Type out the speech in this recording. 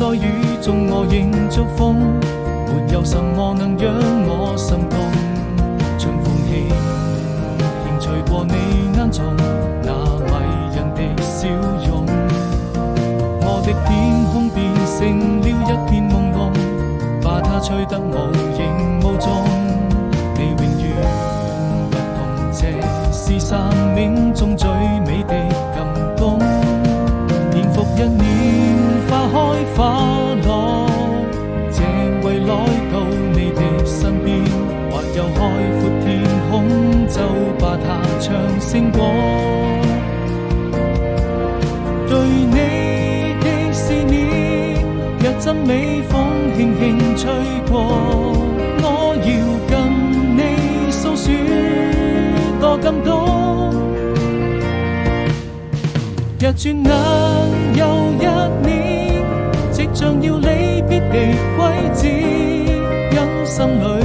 在雨中我仍祝福，沒有什麼能讓我心動。春風輕輕吹過你眼中那迷人的笑容，我的天空變成了一片朦朧，把它吹得無影無蹤。你永遠不同，這是生命中最美的感動。年復一年，花開花落，這為來到你的身邊，或有海闊天空，就把它唱勝過。對你的思念，若陣微風輕輕吹過，我要跟你訴說多感動。若轉眼又一年，即將要離別的季節，人生裏